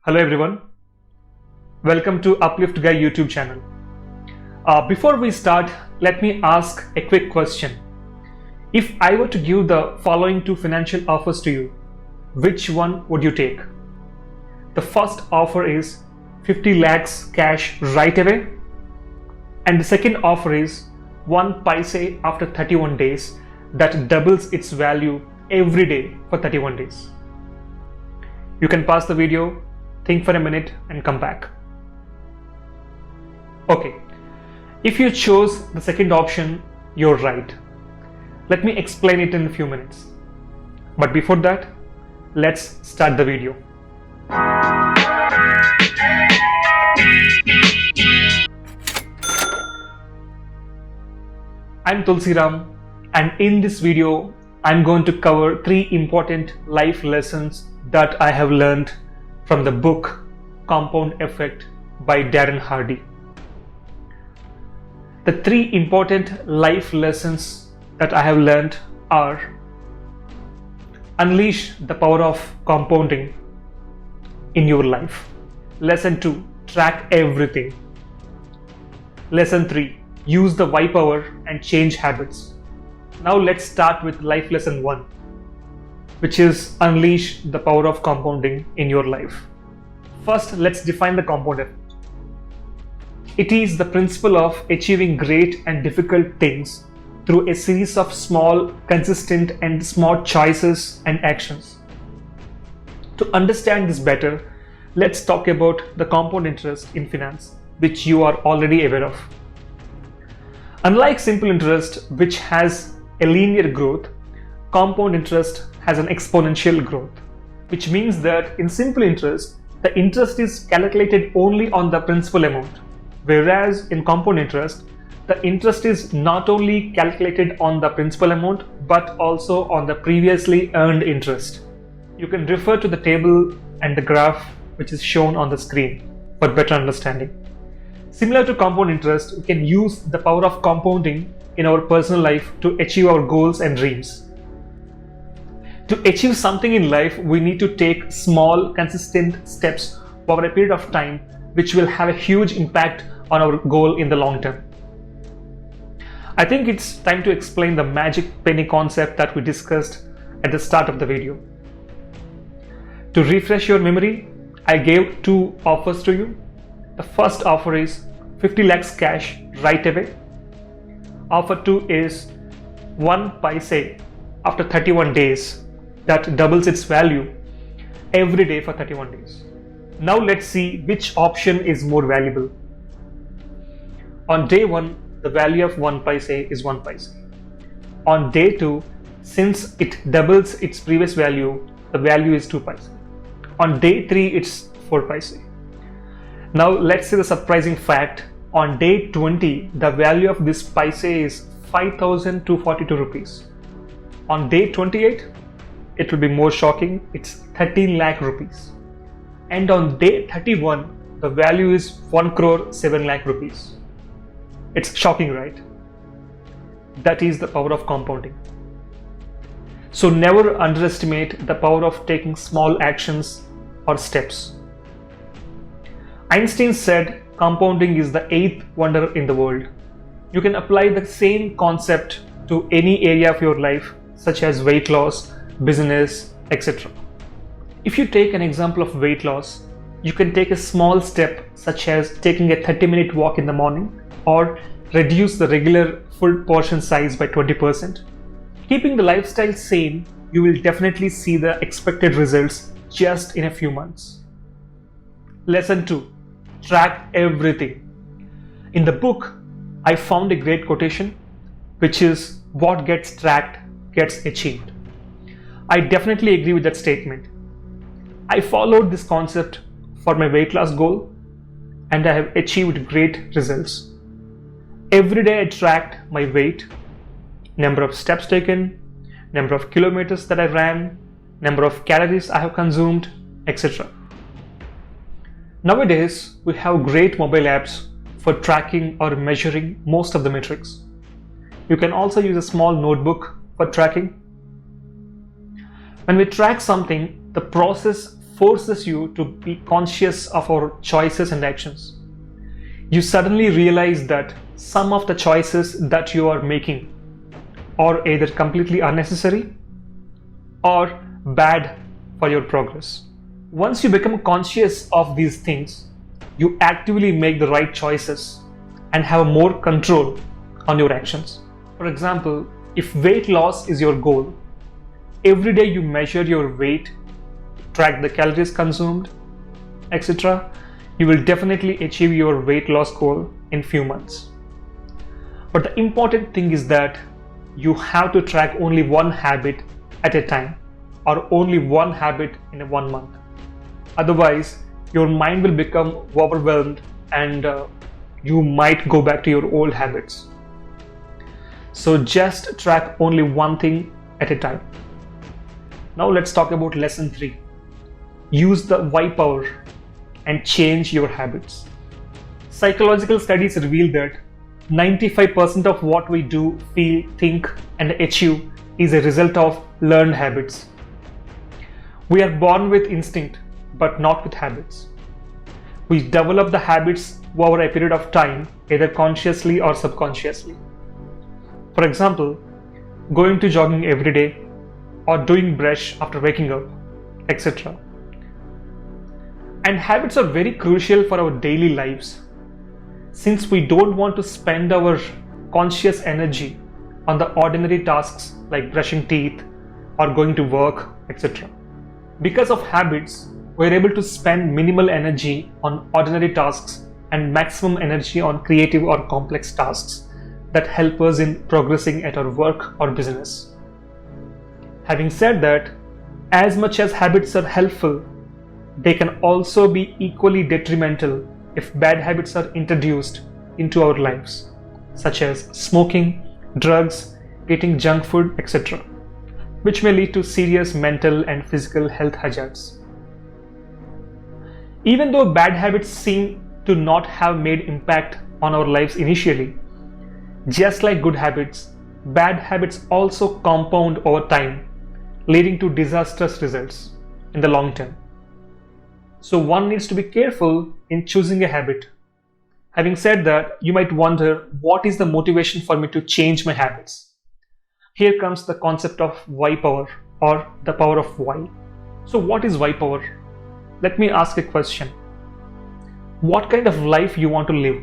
Hello everyone, welcome to Uplift Guy YouTube channel. Before we start, let me ask a quick question. If I were to give the following two financial offers to you, which one would you take? The first offer is 50 lakhs cash right away, and the second offer is 1 paise after 31 days that doubles its value every day for 31 days. You can pause the video, think for a minute and come back. Okay, if you chose the second option, you're right. Let me explain it in a few minutes. But before that, let's start the video. I'm Tulsiram, and in this video, I'm going to cover 3 important life lessons that I have learned from the book Compound Effect by Darren Hardy. The 3 important life lessons that I have learned are: unleash the power of compounding in your life. Lesson 2, track everything. Lesson 3, use the Y power and change habits. Now let's start with life lesson 1, which is unleash the power of compounding in your life. First, let's define the compound effect. It is the principle of achieving great and difficult things through a series of small, consistent and smart choices and actions. To understand this better, let's talk about the compound interest in finance, which you are already aware of. Unlike simple interest, which has a linear growth, compound interest has an exponential growth, which means that in simple interest, the interest is calculated only on the principal amount, whereas in compound interest, the interest is not only calculated on the principal amount but also on the previously earned interest. You can refer to the table and the graph which is shown on the screen for better understanding. Similar to compound interest, we can use the power of compounding in our personal life to achieve our goals and dreams. To achieve something in life, we need to take small, consistent steps over a period of time, which will have a huge impact on our goal in the long term. I think it's time to explain the magic penny concept that we discussed at the start of the video. To refresh your memory, I gave 2 offers to you. The first offer is 50 lakhs cash right away. Offer 2 is 1 paise after 31 days that doubles its value every day for 31 days. Now let's see which option is more valuable. On day 1, the value of 1 paise is 1 paise. On day 2, since it doubles its previous value, the value is 2 paise. On day 3, it's 4 paise. Now let's see the surprising fact. On day 20, the value of this paise is 5,242 rupees. On day 28, it will be more shocking, it's 13 lakh rupees. And on day 31, the value is 1 crore 7 lakh rupees. It's shocking, right? That is the power of compounding. So never underestimate the power of taking small actions or steps. Einstein said compounding is the 8th wonder in the world. You can apply the same concept to any area of your life, such as weight loss, business, etc. If you take an example of weight loss, you can take a small step such as taking a 30-minute walk in the morning or reduce the regular food portion size by 20%. Keeping the lifestyle same, you will definitely see the expected results just in a few months. Lesson 2, track everything. In the book, I found a great quotation, which is what gets tracked gets achieved. I definitely agree with that statement. I followed this concept for my weight loss goal and I have achieved great results. Every day I tracked my weight, number of steps taken, number of kilometers that I ran, number of calories I have consumed, etc. Nowadays, we have great mobile apps for tracking or measuring most of the metrics. You can also use a small notebook for tracking. When we track something, the process forces you to be conscious of our choices and actions. You suddenly realize that some of the choices that you are making are either completely unnecessary or bad for your progress. Once you become conscious of these things, you actively make the right choices and have more control on your actions. For example, if weight loss is your goal, every day you measure your weight, track the calories consumed, etc., you will definitely achieve your weight loss goal in few months. But the important thing is that you have to track only one habit at a time, or only one habit in a 1 month. Otherwise, your mind will become overwhelmed and you might go back to your old habits. So just track only one thing at a time. Now let's talk about lesson 3. Use the why power and change your habits. Psychological studies reveal that 95% of what we do, feel, think, and achieve is a result of learned habits. We are born with instinct, but not with habits. We develop the habits over a period of time, either consciously or subconsciously. For example, going to jogging every day, or doing brush after waking up, etc. And habits are very crucial for our daily lives, since we don't want to spend our conscious energy on the ordinary tasks like brushing teeth or going to work, etc. Because of habits, we're able to spend minimal energy on ordinary tasks and maximum energy on creative or complex tasks that help us in progressing at our work or business. Having said that, as much as habits are helpful, they can also be equally detrimental if bad habits are introduced into our lives, such as smoking, drugs, eating junk food, etc., which may lead to serious mental and physical health hazards. Even though bad habits seem to not have made impact on our lives initially, just like good habits, bad habits also compound over time, leading to disastrous results in the long term. So one needs to be careful in choosing a habit. Having said that, you might wonder, what is the motivation for me to change my habits? Here comes the concept of why power, or the power of why. So what is why power? Let me ask a question. What kind of life you want to live?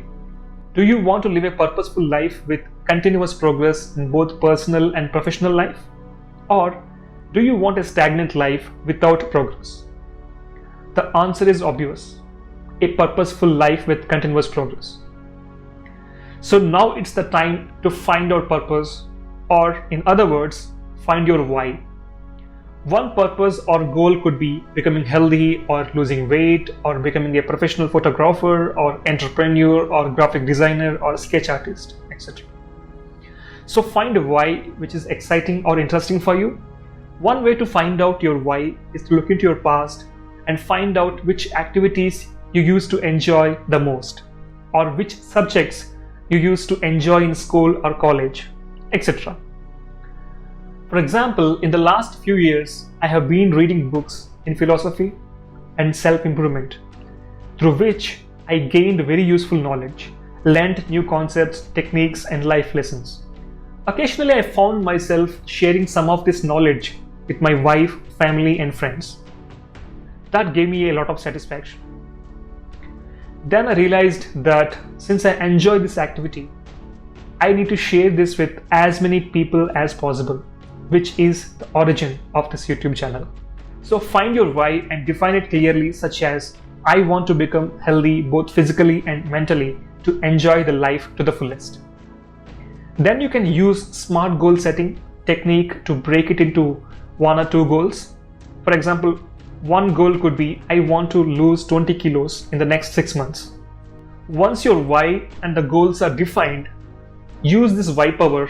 Do you want to live a purposeful life with continuous progress in both personal and professional life? Or do you want a stagnant life without progress? The answer is obvious: a purposeful life with continuous progress. So now it's the time to find our purpose, or in other words, find your why. One purpose or goal could be becoming healthy, or losing weight, or becoming a professional photographer, or entrepreneur, or graphic designer, or sketch artist, etc. So find a why which is exciting or interesting for you. One way to find out your why is to look into your past and find out which activities you used to enjoy the most, or which subjects you used to enjoy in school or college, etc. For example, in the last few years, I have been reading books in philosophy and self-improvement, through which I gained very useful knowledge, learned new concepts, techniques, and life lessons. Occasionally, I found myself sharing some of this knowledge with my wife, family, and friends. That gave me a lot of satisfaction. Then I realized that since I enjoy this activity, I need to share this with as many people as possible, which is the origin of this YouTube channel. So find your why and define it clearly, such as, I want to become healthy both physically and mentally to enjoy the life to the fullest. Then you can use SMART goal setting technique to break it into 1 or 2 goals. For example, one goal could be, I want to lose 20 kilos in the next 6 months. Once your why and the goals are defined, use this why power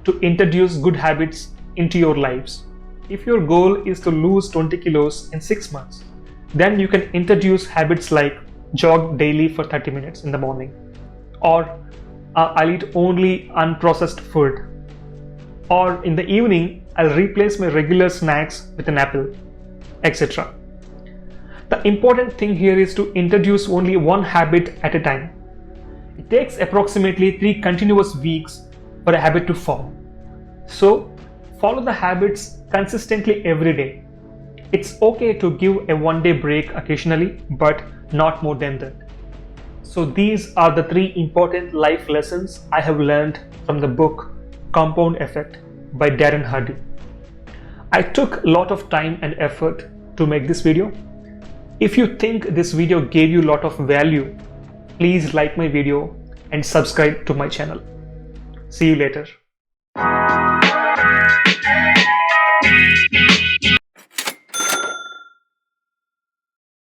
to introduce good habits into your lives. If your goal is to lose 20 kilos in 6 months, then you can introduce habits like jog daily for 30 minutes in the morning, or I'll eat only unprocessed food, or in the evening I'll replace my regular snacks with an apple, etc. The important thing here is to introduce only one habit at a time. It takes approximately 3 continuous weeks for a habit to form. So, follow the habits consistently every day. It's okay to give a one-day break occasionally, but not more than that. So these are the 3 important life lessons I have learned from the book Compound Effect by Darren Hardy. I took a lot of time and effort to make this video. If you think this video gave you a lot of value, please like my video and subscribe to my channel. See you later.